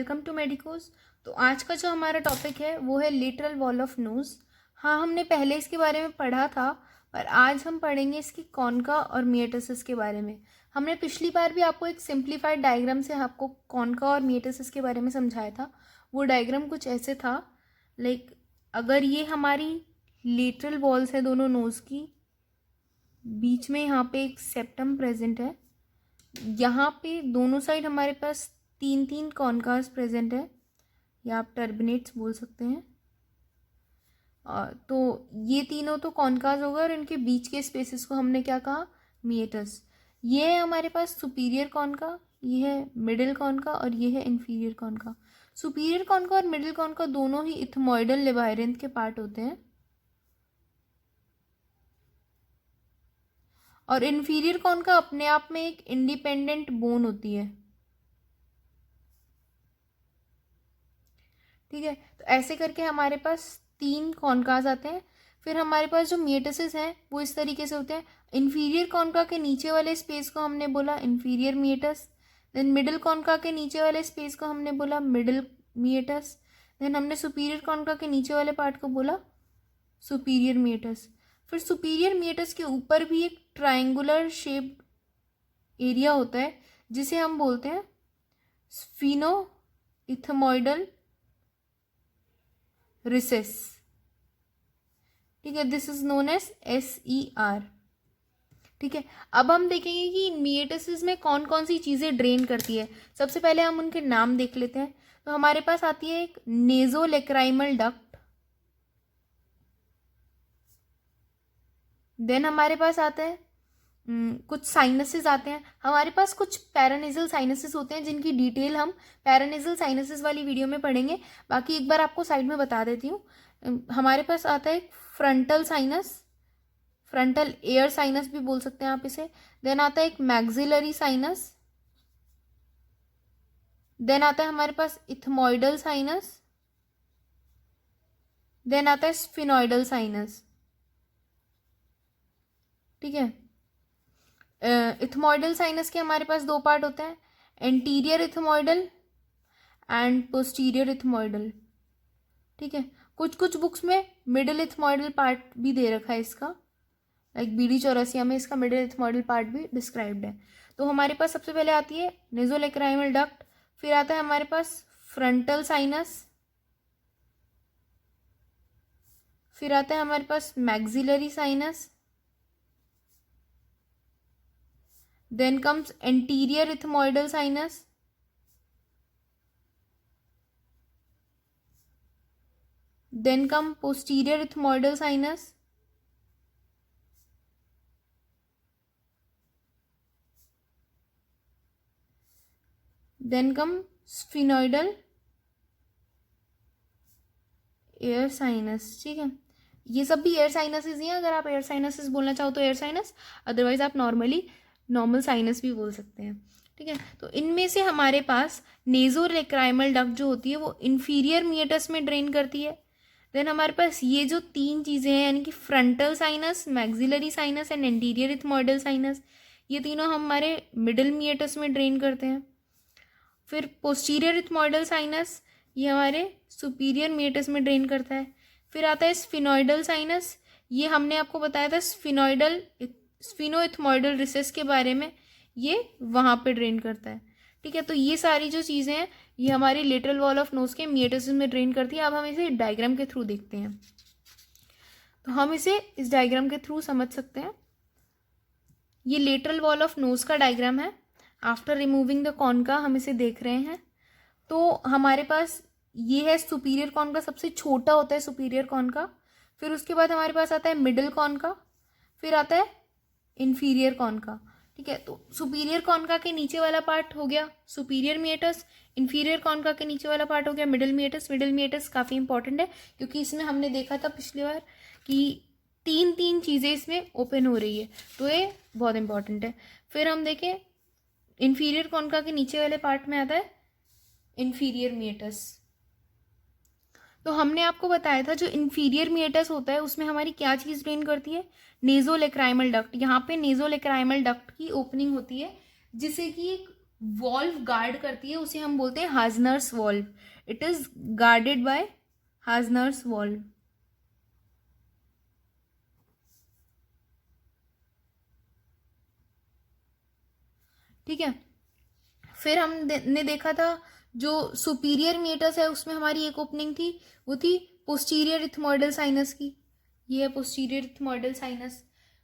Welcome to medicos. तो आज का जो हमारा टॉपिक है वो है लेटरल वॉल ऑफ नोज। हाँ, हमने पहले इसके बारे में पढ़ा था, पर आज हम पढ़ेंगे इसकी कॉन्का और मियोटिस के बारे में। हमने पिछली बार भी आपको एक सिंप्लीफाइड डायग्राम से आपको कॉन्का और मियोटिस के बारे में समझाया था। वो डायग्राम कुछ ऐसे था, लाइक अगर ये हमारी लेटरल वॉल्स है दोनों नोज़ की, बीच में यहाँ पे एक सेप्टम प्रेजेंट है, यहाँ पे दोनों साइड हमारे पास तीन तीन कॉन्कास प्रेजेंट है, या आप टर्बिनेट्स बोल सकते हैं। तो ये तीनों तो कॉन्कास होगा और इनके बीच के स्पेसेस को हमने क्या कहा, मियोटस। ये है हमारे पास सुपीरियर कॉन्का, ये है मिडिल कॉन्का और ये है इन्फीरियर कॉन्का। सुपीरियर कॉन्का और मिडिल कॉन्का दोनों ही इथमोइडल लेबायरिंथ के पार्ट होते हैं, और इन्फीरियर कॉन्का अपने आप में एक इंडिपेंडेंट बोन होती है। ठीक है, तो ऐसे करके हमारे पास तीन कॉन्कास आते हैं। फिर हमारे पास जो मियोटिस हैं वो इस तरीके से होते हैं। इन्फीरियर कॉन्का के नीचे वाले स्पेस को हमने बोला इन्फीरियर मियोटिस, देन मिडिल कॉन्का के नीचे वाले स्पेस को हमने बोला मिडिल मियोटिस, देन हमने सुपीरियर कॉन्का के नीचे वाले पार्ट को बोला सुपीरियर मियोटिस। फिर सुपीरियर मियोटिस के ऊपर भी एक ट्रायंगुलर शेप्ड एरिया होता है जिसे हम बोलते हैं स्फीनो इथमोइडल रिसेस। ठीक है, this is known as SER। ठीक है, अब हम देखेंगे कि मियोटिस में कौन कौन सी चीजें ड्रेन करती है। सबसे पहले हम उनके नाम देख लेते हैं। तो हमारे पास आती है एक नेजोलेक्राइमल डक्ट, देन हमारे पास आता है कुछ साइनसेस आते हैं। हमारे पास कुछ पैरानेजल साइनसेस होते हैं जिनकी डिटेल हम पैरानेजल साइनसेस वाली वीडियो में पढ़ेंगे। बाकी एक बार आपको साइड में बता देती हूँ। हमारे पास आता है frontal sinus, frontal air sinus भी बोल सकते हैं आप इसे। देन आता है एक मैक्सिलरी साइनस, देन आता है हमारे पास इथमोइडल साइनस, देन आता है स्फिनोइडल साइनस। ठीक है, इथमोइडल साइनस के हमारे पास दो पार्ट होते हैं, anterior ethmoidal and posterior ethmoidal. ठीक है, कुछ कुछ बुक्स में मिडिल इथमोइडल पार्ट भी दे रखा है इसका, लाइक BD चौरसिया में इसका मिडिल इथमोइडल पार्ट भी डिस्क्राइब्ड है। तो हमारे पास सबसे पहले आती है नेजोलेक्राइमल डक्ट, फिर आता है हमारे पास फ्रंटल साइनस, फिर आता है हमारे पास maxillary sinus, then comes anterior ethmoidal sinus, then come posterior ethmoidal sinus, then come sphenoidal air sinus. ठीक है, ये सब भी एयर साइनसेस ही हैं। अगर आप एयर साइनसेस बोलना चाहो तो एयर साइनस, अदरवाइज आप नॉर्मल साइनस भी बोल सकते हैं। ठीक है, तो इनमें से हमारे पास नेजोलेक्राइमल डक्ट जो होती है वो इन्फीरियर मियोटिस में ड्रेन करती है। देन हमारे पास ये जो तीन चीज़ें हैं, यानी कि frontal sinus, maxillary sinus and anterior ethmoidal sinus, ये तीनों हमारे मिडिल मियोटिस में ड्रेन करते हैं। फिर पोस्टीरियर इथमोइडल साइनस, ये हमारे सुपीरियर मियोटिस में ड्रेन करता है। फिर आता है स्फिनोइडल साइनस, ये हमने आपको बताया था स्फिनो इथमोइडल रिसेस के बारे में, ये वहाँ पे ड्रेन करता है। ठीक है, तो ये सारी जो चीज़ें हैं ये हमारी लेटरल वॉल ऑफ नोज के मियोटिस में ड्रेन करती है। अब हम इसे डायग्राम के थ्रू देखते हैं, तो हम इसे इस डायग्राम के थ्रू समझ सकते हैं। ये लेटरल वॉल ऑफ नोज का डायग्राम है। आफ्टर रिमूविंग द कॉन्का हम इसे देख रहे हैं। तो हमारे पास ये है सुपीरियर कॉन्का, सबसे छोटा होता है सुपीरियर कॉन्का। फिर उसके बाद हमारे पास आता है मिडिल कॉन्का, फिर आता है इन्फीरियर कॉन्का। ठीक है, तो सुपीरियर कॉन्का के नीचे वाला पार्ट हो गया सुपीरियर मियोटिस, इन्फीरियर कॉन्का के नीचे वाला पार्ट हो गया मिडिल मियोटिस। मिडिल मियोटिस काफ़ी इंपॉर्टेंट है क्योंकि इसमें हमने देखा था पिछली बार कि तीन तीन चीज़ें इसमें ओपन हो रही है, तो ये बहुत इंपॉर्टेंट है। फिर हम देखें इन्फीरियर कॉन्का के नीचे वाले पार्ट में आता है इन्फीरियर मियोटिस। तो हमने आपको बताया था जो इन्फीरियर मियोटिस होता है उसमें हमारी क्या चीज़ ड्रेन करती है, नेजोलेक्राइमल डक्ट। यहाँ पे नेजोलेक्राइमल डक्ट की ओपनिंग होती है जिसे कि एक वॉल्व गार्ड करती है उसे हम बोलते हैं Hasner's valve. It is guarded by Hasner's valve. ठीक है. फिर हमने देखा था जो सुपीरियर मीटस है उसमें हमारी एक ओपनिंग थी, वो थी पोस्टीरियर इथमोइडल साइनस की. ये है पोस्टीरियर इथमोइडल साइनस.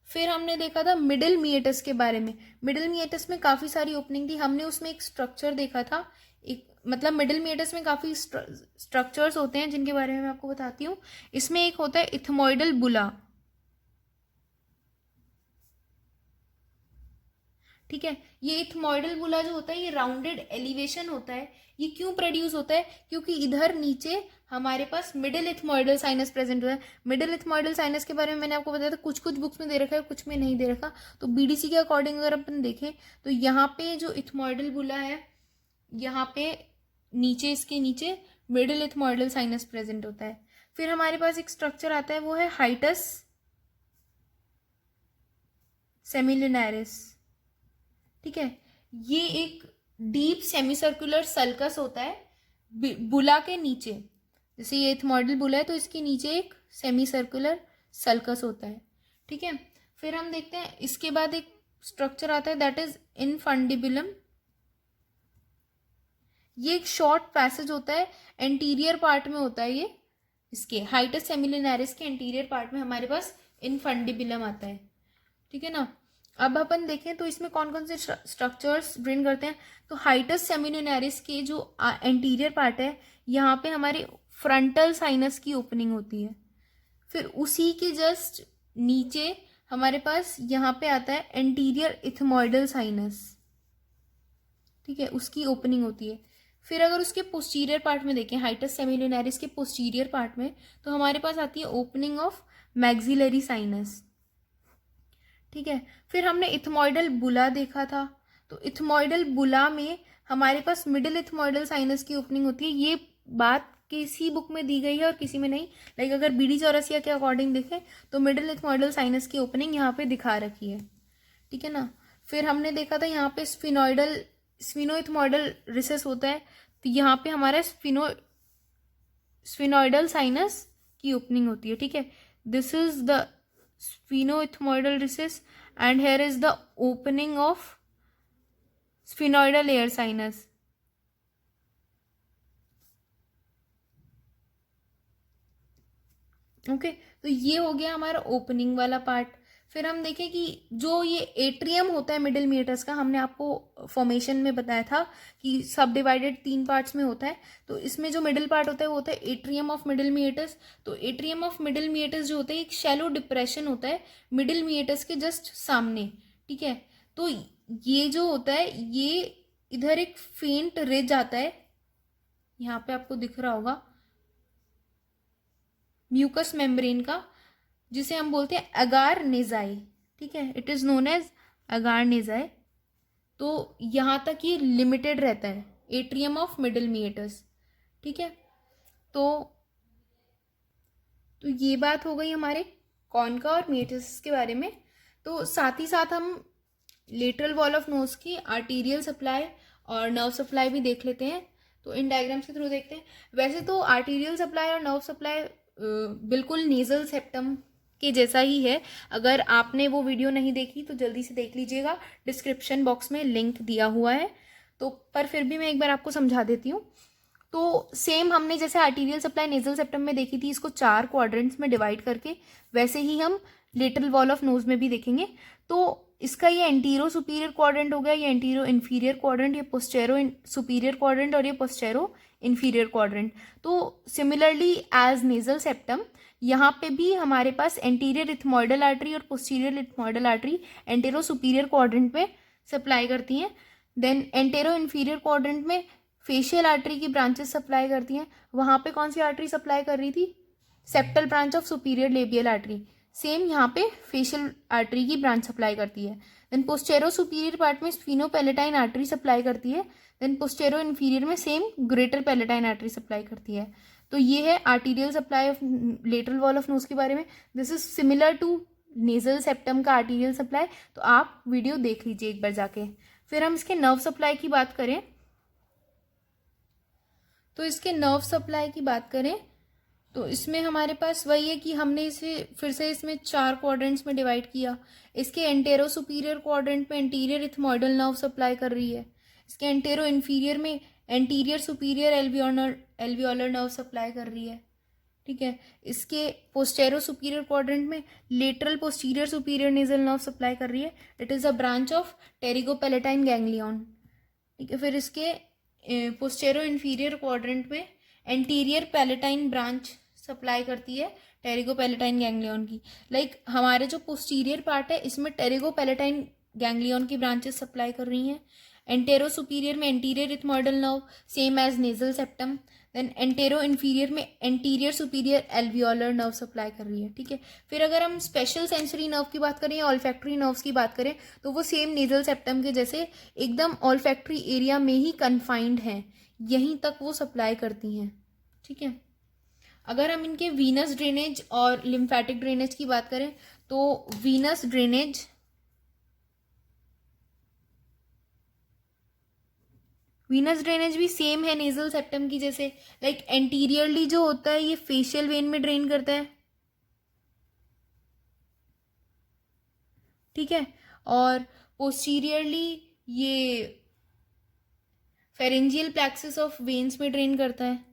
फिर हमने देखा था मिडिल मिएटस के बारे में. मिडिल मिएटस में काफ़ी सारी ओपनिंग थी. हमने उसमें एक स्ट्रक्चर देखा था. एक मतलब मिडिल मिएटस में काफ़ी स्ट्रक्चर्स होते हैं जिनके बारे में मैं आपको बताती हूँ. इसमें एक होता है इथमोइडल बुला. ठीक है. ये इथमोइडल बुला जो होता है ये राउंडेड एलिवेशन होता है. ये क्यों प्रोड्यूस होता है? क्योंकि इधर नीचे हमारे पास मिडिल इथमोइडल साइनस प्रेजेंट हुआ है. मिडिल इथमोइडल साइनस के बारे में मैंने आपको बताया था, कुछ कुछ बुक्स में दे रखा है, कुछ में नहीं दे रखा. तो बीडीसी के अकॉर्डिंग अगर अपन देखें तो यहाँ पे जो इथमोइडल बुला है, यहाँ पे नीचे, इसके नीचे मिडिल इथमोइडल साइनस प्रेजेंट होता है. फिर हमारे पास एक स्ट्रक्चर आता है, वो है हाइटस सेमिलिनारिस. ठीक है. ये एक डीप सेमी सर्कुलर सल्कस होता है बुला के नीचे. जैसे ये इथमोइडल बुला है तो इसके नीचे एक सेमी सर्कुलर सल्कस होता है. ठीक है. फिर हम देखते हैं इसके बाद एक स्ट्रक्चर आता है दैट इज इनफंडिबुलम. ये एक शॉर्ट पैसेज होता है, एंटीरियर पार्ट में होता है. ये इसके हाइटस सेमिलिनारिस के एंटीरियर पार्ट में हमारे पास इनफंडिबुलम आता है. ठीक है ना. अब अपन देखें तो इसमें कौन कौन से स्ट्रक्चर्स ब्रिंग करते हैं. तो हाइटस सेमिलिनारिस के जो एंटीरियर पार्ट है, यहाँ पे हमारे फ्रंटल साइनस की ओपनिंग होती है. फिर उसी के जस्ट नीचे हमारे पास यहाँ पे आता है एंटीरियर इथमोइडल साइनस. ठीक है. उसकी ओपनिंग होती है. फिर अगर उसके पोस्टीरियर पार्ट में देखें, हाइटस सेमिलिनारिस के पोस्टीरियर पार्ट में, तो हमारे पास आती है ओपनिंग ऑफ मैक्सिलरी साइनस. ठीक है. फिर हमने इथमोइडल बुला देखा था. तो इथमोइडल बुला में हमारे पास मिडिल इथमोइडल साइनस की ओपनिंग होती है. ये बात किसी बुक में दी गई है और किसी में नहीं. लाइक अगर बीडी चौरसिया के अकॉर्डिंग देखें तो मिडिल इथमोइडल साइनस की ओपनिंग यहाँ पे दिखा रखी है. ठीक है ना. फिर हमने देखा था यहाँ पे स्फिनोइथमोइडल रिसेस होता है. तो यहाँ पे हमारा स्फिनोइडल साइनस की ओपनिंग होती है. ठीक है. This is the sphenoethmoidal recess and here is the opening of sphenoidal air sinus. Okay. तो ये हो गया हमारा ओपनिंग वाला पार्ट. फिर हम देखें कि जो ये एट्रियम होता है मिडिल मिएटस का, हमने आपको फॉर्मेशन में बताया था कि सब डिवाइडेड 3 पार्ट्स में होता है. तो इसमें जो मिडिल पार्ट होता है वो होता है एट्रियम ऑफ मिडिल मिएटस. तो एट्रियम ऑफ मिडिल मिएटस जो होता है एक शैलो डिप्रेशन होता है मिडिल मिएटस के जस्ट सामने. ठीक है. तो ये जो होता है ये इधर एक फेंट रिज आता है, यहाँ पे आपको दिख रहा होगा, म्यूकस मेम्ब्रेन का, जिसे हम बोलते हैं अगार नेजाई. ठीक है. इट इज नोन एज अगार नेजाई. तो यहाँ तक ये लिमिटेड रहता है एट्रियम ऑफ मिडिल मिएटस. ठीक है. तो ये बात हो गई हमारे कॉन्का और मिएटस के बारे में. तो साथ ही साथ हम लेटरल वॉल ऑफ नोज की आर्टीरियल सप्लाई और नर्व सप्लाई भी देख लेते हैं. तो इन डायग्राम्स के थ्रू देखते हैं. वैसे तो आर्टीरियल सप्लाई और नर्व सप्लाई बिल्कुल नेजल सेप्टम के जैसा ही है. अगर आपने वो वीडियो नहीं देखी तो जल्दी से देख लीजिएगा, डिस्क्रिप्शन बॉक्स में लिंक दिया हुआ है. तो पर फिर भी मैं एक बार आपको समझा देती हूँ. तो सेम हमने जैसे आर्टीरियल सप्लाई नेजल सेप्टम में देखी थी, इसको 4 क्वाड्रेंट्स में डिवाइड करके, वैसे ही हम लेटरल वॉल ऑफ नोज में भी देखेंगे. तो इसका ये एंटीरो सुपीरियर क्वाड्रेंट हो गया, ये एंटीरो इन्फीरियर क्वाड्रेंट, ये पोस्टेरो सुपीरियर क्वाड्रेंट और ये पोस्टेरो इन्फीरियर क्वाड्रेंट. तो सिमिलरली एज नेजल सेप्टम यहाँ पे भी हमारे पास एंटीरियर इथमोइडल आर्टरी और posterior ethmoidal artery antero superior quadrant में सप्लाई करती हैं. देन एंटेरो इन्फीरियर क्वाड्रेंट में फेशियल आर्टरी की ब्रांचेस सप्लाई करती हैं. वहाँ पे कौन सी आर्टरी सप्लाई कर रही थी? Septal branch of superior labial artery. Same यहाँ पे फेशियल आर्टरी की ब्रांच सप्लाई करती है. देन पोस्टेरो सुपीरियर पार्ट में स्फीनोपेलेटाइन आर्टरी सप्लाई करती है. देन पोस्टेरो इन्फीरियर में same greater palatine artery supply करती है. तो ये है arterial supply of lateral wall of nose के बारे में. This is similar to nasal septum का आर्टीरियल सप्लाई. तो आप वीडियो देख लीजिए एक बार जाके. फिर हम इसके नर्व सप्लाई की बात करें तो इसके नर्व सप्लाई की बात करें तो इसमें हमारे पास वही है कि हमने इसे फिर से इसमें 4 क्वाड्रेंट्स में डिवाइड किया। इसके एंटेरो सुपीरियर क्वाड्रेंट में एंटीरियर इथमोइडल नर्व सप्लाई कर रही है। इसके एंटेरो इन्फीरियर में anterior superior alveolar nerve supply कर रही है। ठीक है, इसके पोस्टेरो सुपीरियर क्वाड्रेंट में lateral posterior superior nasal nerve supply कर रही है। It is a branch of pterygopalatine ganglion. ठीक है, फिर इसके पोस्टेरो इन्फीरियर क्वाड्रेंट में एंटीरियर पैलेटाइन ब्रांच सप्लाई करती है टेरिगोपैलेटाइन गैंग्लियन की। हमारे जो पोस्टीरियर पार्ट है इसमें टेरिगोपैलेटाइन गैंग्लियन की ब्रांचेस सप्लाई कर रही हैं। एंटेरो सुपीरियर में anterior ethmoidal nerve same as nasal septum. Then antero inferior में anterior superior alveolar nerve supply कर रही है। ठीक है, फिर अगर हम स्पेशल सेंसरी नर्व की बात करें या ऑल्फैक्टरी नर्व्स की बात करें तो वो सेम नेजल सेप्टम के जैसे एकदम ऑल्फैक्टरी एरिया में ही कन्फाइंड हैं, यहीं तक वो सप्लाई करती हैं। ठीक है, अगर हम इनके वीनस ड्रेनेज और लिम्फेटिक ड्रेनेज की बात करें तो वीनस ड्रेनेज भी सेम है नेजल सेप्टम की जैसे। एंटीरियरली जो होता है ये फेशियल वेन में ड्रेन करता है। ठीक है, और पोस्टीरियरली ये फेरेंजियल प्लेक्सस ऑफ वेन्स में ड्रेन करता है।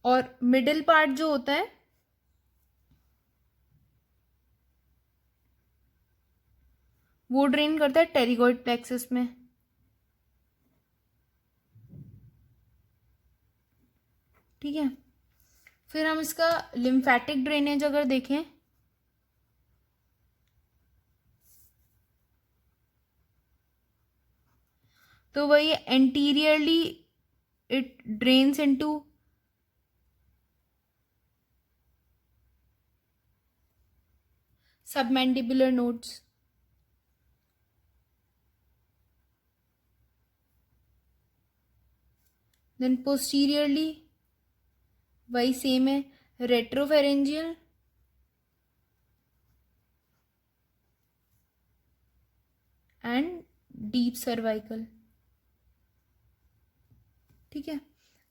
और मिडिल पार्ट जो होता है वो ड्रेन करता है टेरिगोइड प्लेक्सस में। ठीक है, फिर हम इसका लिम्फेटिक ड्रेनेज अगर देखें तो वही anteriorly it drains into submandibular nodes. Then posteriorly वही सेम है, रेट्रोफेरेंजियल एंड डीप सर्वाइकल। ठीक है,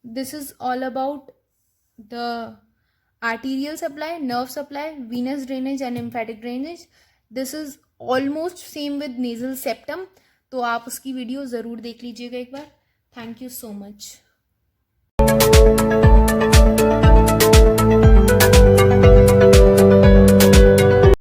this is all about the arterial supply, nerve supply, venous drainage and lymphatic drainage. This is almost same with nasal septum, तो आप उसकी video ज़रूर देख लीजिएगा एक बार। Thank you so much.